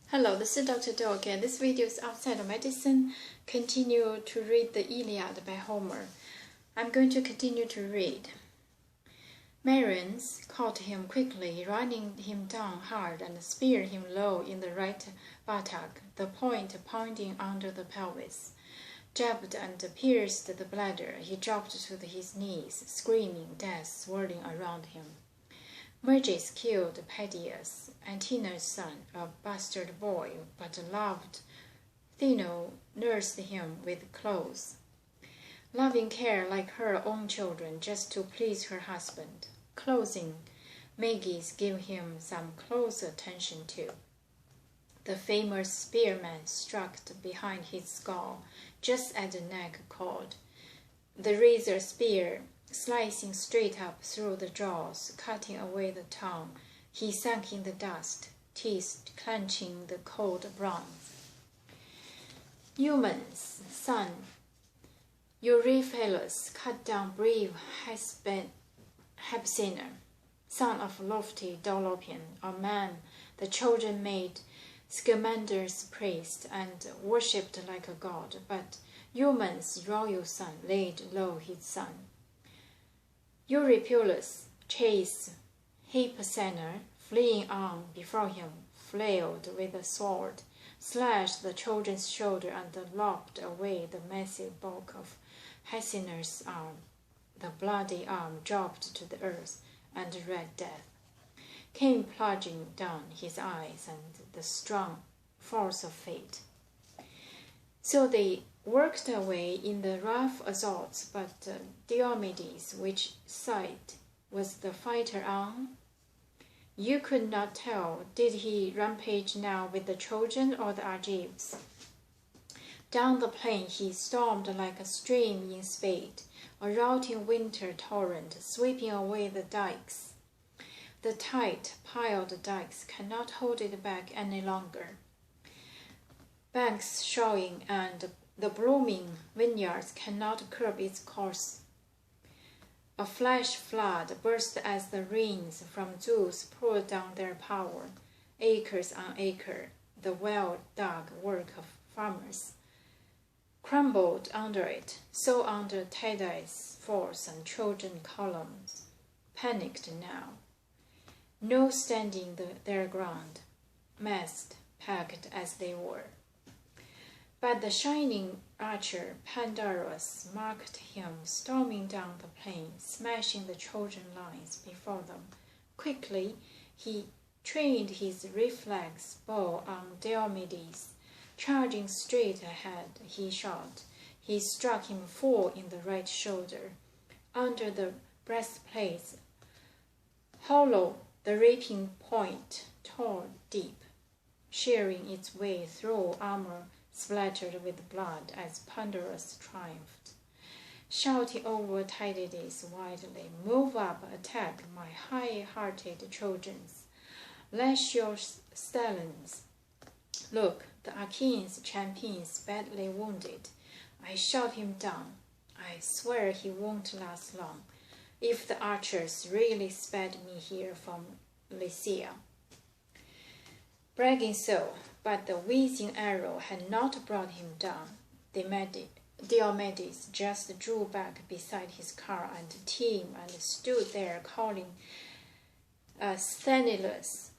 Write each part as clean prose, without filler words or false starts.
Hello, this is Dr. Do again. This video is outside of medicine. Continue to read the Iliad by Homer. I'm going to continue to read. Marians caught him quickly, running him down hard and speared him low in the right buttock, the point pointing under the pelvis. Jabbed and pierced the bladder, he dropped to his knees, screaming, death swirling around him. Merges killed Pedaeus, Antenor's son, a bastard boy, but loved. Theno nursed him with clothes, loving care like her own children, just to please her husband. Closing, Meges gave him some close attention too. The famous spearman struck behind his skull, just as the neck called. The razor spear slicing straight up through the jaws, cutting away the tongue, he sank in the dust, teeth clenching the cold bronze. Eumen's son, Eurypylus, cut down brave Hypsiner, son of lofty Dolopian, a man the children made Scamander's priest and worshipped like a god, but Eumen's royal son laid low his son. Eurypylus chased Hypsiner, fleeing on before him, flailed with a sword, slashed the children's shoulder and lopped away the massive bulk of Hypsiner's arm. The bloody arm dropped to the earth, and red death came plunging down his eyes and the strong force of fate. So they worked away in the rough assaults, but Diomedes, which side was the fighter on? You could not tell. Did he rampage now with the Trojan or the Argives? Down the plain he stormed like a stream in spate, a routing winter torrent sweeping away the dikes. The tight piled dikes cannot hold it back any longer. Banks showing and the blooming vineyards cannot curb its course. A flash flood burst as the rains from Zeus poured down their power, acres on acre, the well-dug work of farmers, crumbled under it, so under Tydeus' force and Trojan columns, panicked now. No standing their ground, massed, packed as they were. But the shining archer Pandarus marked him storming down the plain, smashing the Trojan lines before them. Quickly he trained his reflex bow on Diomedes. Charging straight ahead, he shot. He struck him full in the right shoulder. Under the breastplate, hollow, the raping point tore deep, shearing its way through armor splattered with blood as Pandarus triumphed, shouting over Tydides wildly, "Move up, attack, my high-hearted Trojans! Lash your stallions! Look, the Achaeans' champion is badly wounded. I shot him down. I swear he won't last long, if the archers really sped me here from Lycia." Bragging so, but the whizzing arrow had not brought him down. Diomedes just drew back beside his car and team and stood there calling Sthenelus,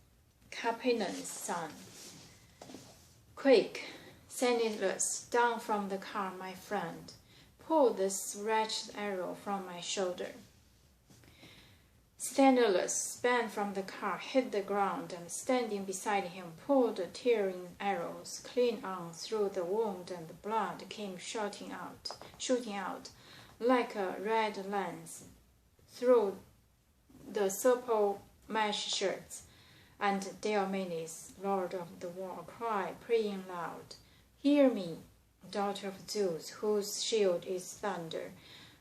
Capenon's son. "Quick, Sthenelus, down from the car, my friend. Pull this wretched arrow from my shoulder." Sthenelus sprang from the car, hit the ground, and standing beside him, pulled the tearing arrows clean on through the wound, and the blood came shooting out like a red lance through the supple mesh shirts. And Diomedes, lord of the war, cried, praying loud, "Hear me, daughter of Zeus, whose shield is thunder.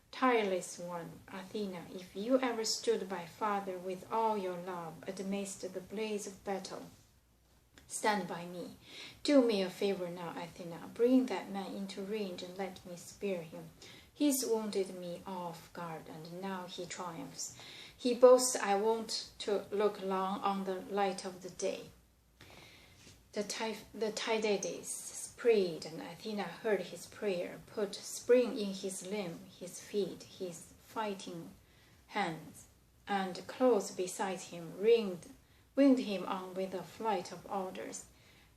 Tireless one, Athena, if you ever stood by father with all your love amidst the blaze of battle, stand by me. Do me a favor now, Athena. Bring that man into range and let me spear him. He's wounded me off guard, and now he triumphs. He boasts I won't to look long on the light of the day." The Tydides prayed, and Athena heard his prayer, put spring in his limb, his feet, his fighting hands, and close beside him, winged him on with a flight of orders.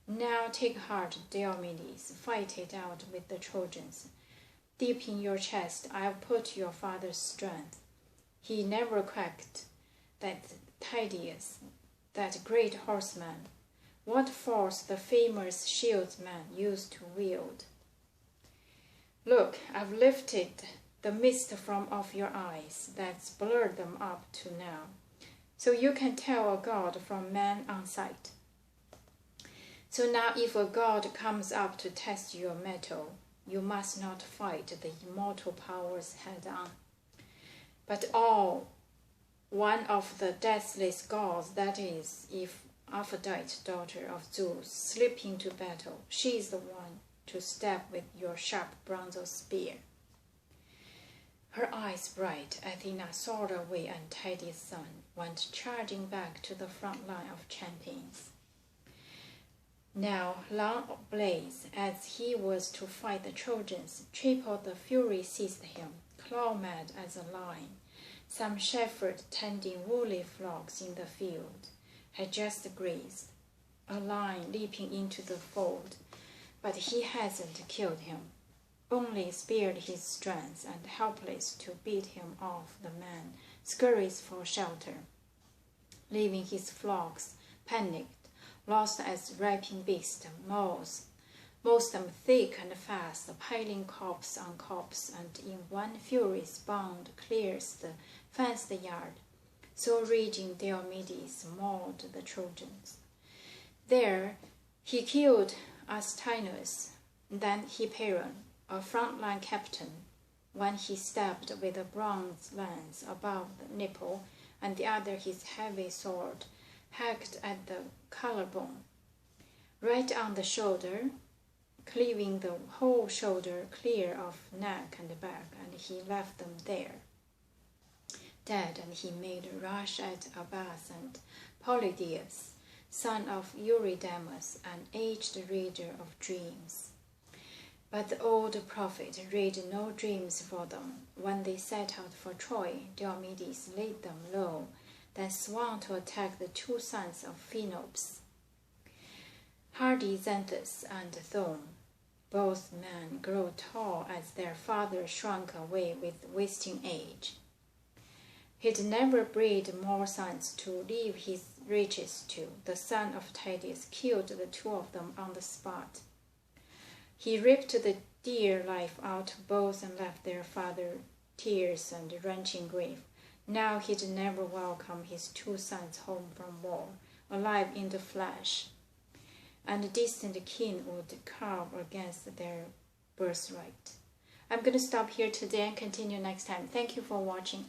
Now take heart, Diomedes, fight it out with the Trojans. Deep in your chest I'll put your father's strength. He never quacked, that Tydeus, that great horseman. What force the famous shieldsman used to wield. Look, I've lifted the mist from off your eyes that's blurred them up to now, so you can tell a god from man on sight. So now if a god comes up to test your mettle, you must not fight the immortal powers head on, but one of the deathless gods, that is, if Aphrodite, daughter of Zeus, slip into battle, she is the one to stab with your sharp bronze spear. Her eyes bright, Athena soared away, and Tydeus' son went charging back to the front line of champions. Now, long ablaze as he was to fight the Trojans, triple the fury seized him, claw-mad as a lion. Some shepherd tending woolly flocks in the field had just grazed, a lion leaping into the fold, but he hasn't killed him, only spared his strength, and helpless to beat him off, the man scurries for shelter, leaving his flocks panicked, lost as rapine beasts, most them thick and fast, piling corpse on corpse, and in one furious bound clears the fenced yard. So raging Diomedes mauled the Trojans. There he killed Astinous, then Hipperon, a frontline captain, one he stabbed with a bronze lance above the nipple, and the other his heavy sword hacked at the collarbone, right on the shoulder, cleaving the whole shoulder clear of neck and back, and he left them there, dead, and he made a rush at Abas and Polydaeus, son of Eurydamas, an aged reader of dreams. But the old prophet read no dreams for them. When they set out for Troy, Diomedes laid them low, then swung to attack the two sons of Phaenops, hardy Xanthus and Thome. Both men grew tall as their father shrunk away with wasting age. He'd never breed more sons to leave his riches to. The son of Tydeus killed the two of them on the spot. He ripped the dear life out of both and left their father tears and wrenching grief. Now he'd never welcome his two sons home from war, alive in the flesh, and distant kin would carve against their birthright. I'm going to stop here today and continue next time. Thank you for watching.